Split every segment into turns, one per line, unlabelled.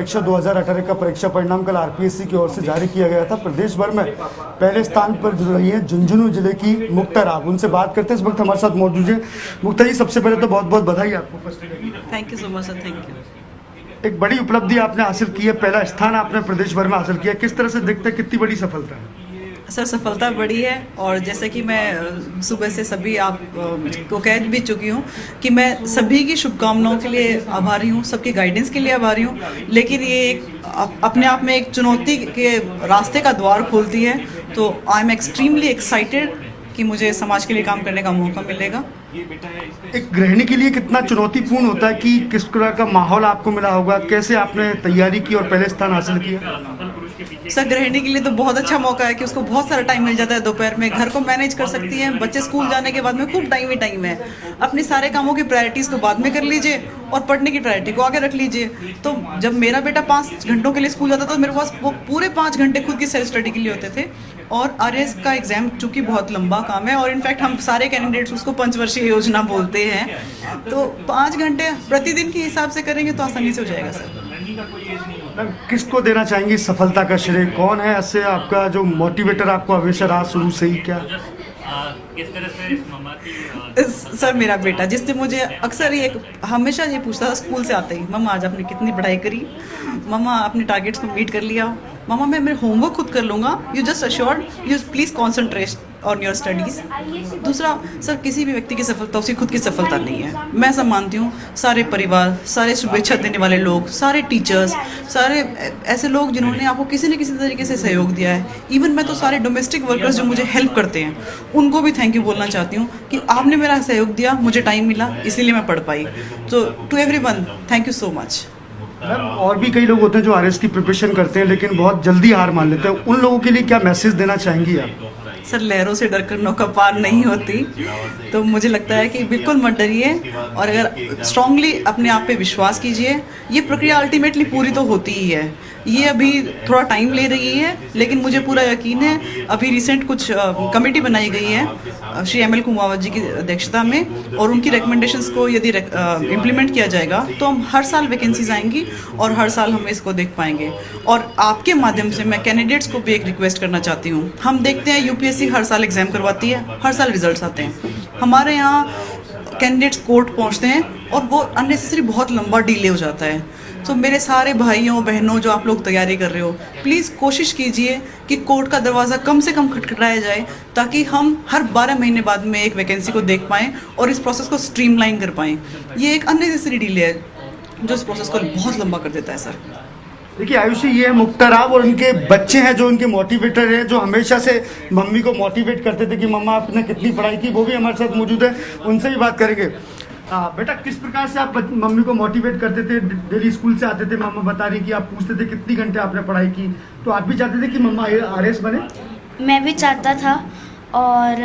परीक्षा 2018 का परीक्षा परिणाम कल आरपीएससी की ओर से जारी किया गया था। प्रदेश भर में पहले स्थान पर जुड़ रही है झुंझुनू जिले की मुक्ता राव। उनसे बात करते हैं, इस वक्त हमारे साथ मौजूद है। मुक्ता जी, सबसे पहले तो बहुत बहुत बधाई आपको।
Thank you so much sir, thank you.
एक बड़ी उपलब्धि आपने हासिल की है, पहला स्थान आपने प्रदेश भर में हासिल किया, किस तरह से देखते हैं, कितनी बड़ी सफलता है?
सर सफलता बड़ी है और जैसे कि मैं सुबह से सभी आप को कह भी चुकी हूँ कि मैं सभी की शुभकामनाओं के लिए आभारी हूँ, सबके गाइडेंस के लिए आभारी हूँ। लेकिन ये एक अपने आप में एक चुनौती के रास्ते का द्वार खोलती है। तो आई एम एक्सट्रीमली एक्साइटेड कि मुझे समाज के लिए काम करने का मौका मिलेगा।
एक गृहिणी के लिए कितना चुनौतीपूर्ण होता है कि किस तरह का माहौल आपको मिला होगा, कैसे आपने तैयारी की और पहले स्थान हासिल किया?
सर गृहिणी के लिए तो बहुत अच्छा मौका है कि उसको बहुत सारा टाइम मिल जाता है। दोपहर में घर को मैनेज कर सकती है, बच्चे स्कूल जाने के बाद में खूब टाइम ही टाइम है। अपने सारे कामों की प्रायोरिटीज़ को बाद में कर लीजिए और पढ़ने की प्रायोरिटी को आगे रख लीजिए। तो जब मेरा बेटा 5 घंटों के लिए स्कूल जाता था तो मेरे पास वो पूरे 5 घंटे खुद की सेल्फ स्टडी के लिए होते थे। और आरएस का एग्ज़ाम चूँकि बहुत लंबा काम है और इनफैक्ट हम सारे कैंडिडेट्स उसको पंचवर्षीय योजना बोलते हैं, तो 5 घंटे प्रतिदिन के हिसाब से करेंगे तो आसानी से हो जाएगा सर।
किसको देना चाहेंगी सफलता का श्रेय? कौन है ऐसे आपका जो मोटिवेटर आपको हमेशा रहा शुरू से ही? क्या
किस तरह से इस मम्मा की
सर मेरा बेटा, जिससे मुझे अक्सर ये हमेशा ये पूछता था स्कूल से आते ही, मम्मा आज आपने कितनी पढ़ाई करी, मम्मा अपने टारगेट्स को मीट कर लिया, मम्मा मैं मेरे होमवर्क खुद कर लूँगा, you just assured you please concentrate on your studies. दूसरा सर, किसी भी व्यक्ति की सफलता उसकी खुद की सफलता नहीं है। मैं ऐसा मानती हूँ सारे परिवार, सारे शुभेच्छा देने वाले लोग, सारे टीचर्स, सारे ऐसे लोग जिन्होंने आपको किसी न किसी तरीके से सहयोग दिया है, इवन मैं तो सारे डोमेस्टिक वर्कर्स जो मुझे हेल्प करते हैं उनको भी थैंक यू बोलना चाहती हूँ कि आपने मेरा सहयोग दिया, मुझे टाइम मिला, इसीलिए मैं पढ़ पाई। तो to everyone thank you so much.
और भी कई लोग होते हैं जो आरएस की प्रिपरेशन करते हैं लेकिन बहुत जल्दी हार मान लेते हैं, उन लोगों के लिए क्या मैसेज देना चाहेंगी आप?
सर लहरों से डरकर नौका पार नहीं होती, तो मुझे लगता है कि बिल्कुल मत डरिए और अगर स्ट्रांगली अपने आप पे विश्वास कीजिए। ये प्रक्रिया अल्टीमेटली पूरी तो होती ही है, ये अभी थोड़ा टाइम ले रही है, लेकिन मुझे पूरा यकीन है। अभी रिसेंट कुछ कमेटी बनाई गई है श्री एमएल कुमावत जी की अध्यक्षता में, और उनकी रिकमेंडेशंस को यदि इम्प्लीमेंट किया जाएगा तो हम हर साल वैकेंसीज आएंगी और हर साल हम इसको देख पाएंगे। और आपके माध्यम से मैं कैंडिडेट्स को भी एक रिक्वेस्ट करना चाहती हूँ। हम देखते हैं यूपीएससी हर साल एग्जाम करवाती है, हर साल रिजल्ट्स आते हैं, हमारे यहाँ कैंडिडेट्स कोर्ट पहुँचते हैं और वो अननेसेसरी बहुत लंबा डिले हो जाता है। तो मेरे सारे भाइयों बहनों जो आप लोग तैयारी कर रहे हो, प्लीज़ कोशिश कीजिए कि कोर्ट का दरवाज़ा कम से कम खटखटाया जाए ताकि हम हर 12 महीने बाद में एक वैकेंसी को देख पाएँ और इस प्रोसेस को स्ट्रीमलाइन कर पाएँ। ये एक अननेसेसरी डिले है जो इस प्रोसेस को बहुत लंबा कर देता है सर।
देखिए आयुषी, ये है मुक्ता राव और उनके बच्चे हैं जो उनके मोटिवेटर हैं, जो हमेशा से मम्मी को मोटिवेट करते थे कि मम्मा आपने कितनी पढ़ाई की। वो भी हमारे साथ मौजूद है, उनसे भी बात करेंगे। बेटा, किस प्रकार से आप मम्मी को मोटिवेट करते थे? डेली स्कूल से आते थे, मम्मा बता रही कि आप पूछते थे कितनी घंटे आपने पढ़ाई की, तो आप भी चाहते थे कि मम्मा आरएस बने?
मैं भी चाहता था और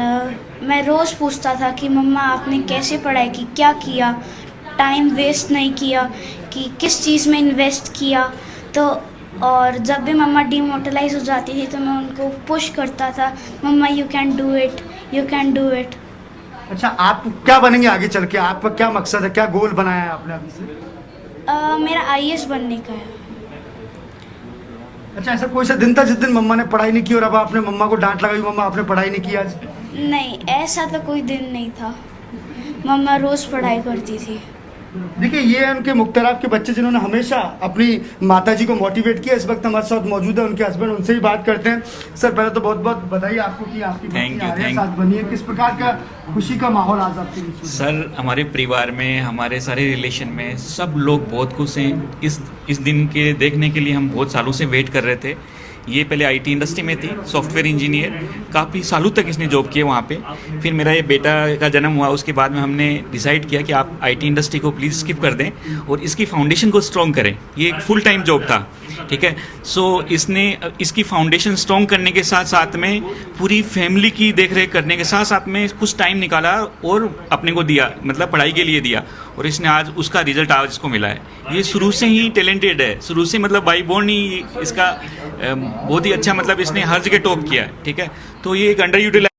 मैं रोज़ पूछता था कि मम्मा आपने कैसे पढ़ाई की, क्या किया, टाइम वेस्ट नहीं किया, कि किस चीज़ में इन्वेस्ट किया। तो और जब भी मम्मा डिमोटिलाइज हो जाती थी तो मैं उनको पुश करता था, mama you can do it, you can do it.
अच्छा, आप क्या बनेंगे आगे चल के? आपका क्या मकसद है, क्या गोल बनाया है आपने अभी से?
मेरा आईएएस बनने का है।
अच्छा, ऐसा कोई सा दिन था जिस दिन मम्मा ने पढ़ाई नहीं की और अब आपने मम्मा को डांट लगाई, मम्मा आपने पढ़ाई नहीं की आज?
नहीं, ऐसा तो कोई दिन नहीं था, मम्मा रोज़ पढ़ाई करती थी।
देखिए, ये है उनके मुक्ता राव के बच्चे जिन्होंने हमेशा अपनी माताजी को मोटिवेट किया। इस वक्त हमारे साथ मौजूद है उनके हस्बैंड, उनसे भी बात करते हैं। सर पहले तो बहुत बहुत बधाई आपको कि आपकी बेटी साथ बनी है। किस प्रकार का खुशी का माहौल आज आपके बीच में?
सर हमारे परिवार में, हमारे सारे रिलेशन में सब लोग बहुत खुश हैं। इस दिन के देखने के लिए हम बहुत सालों से वेट कर रहे थे। ये पहले आईटी इंडस्ट्री में थी, सॉफ्टवेयर इंजीनियर, काफ़ी सालों तक इसने जॉब किया वहाँ पे। फिर मेरा ये बेटा का जन्म हुआ, उसके बाद में हमने डिसाइड किया कि आप आईटी इंडस्ट्री को प्लीज़ स्किप कर दें और इसकी फाउंडेशन को स्ट्रॉन्ग करें। ये एक फुल टाइम जॉब था, ठीक है। सो इसने इसकी फाउंडेशन स्ट्रॉन्ग करने के साथ साथ में पूरी फैमिली की देख रेख करने के साथ साथ में कुछ टाइम निकाला और अपने को दिया, मतलब पढ़ाई के लिए दिया, और इसने आज उसका रिजल्ट आज इसको मिला है। ये शुरू से ही टैलेंटेड है, शुरू से मतलब बाई बोर्न ही इसका बहुत ही अच्छा, मतलब इसने हर जगह टॉप किया है, ठीक है। तो ये एक अंडर यूटिलाइज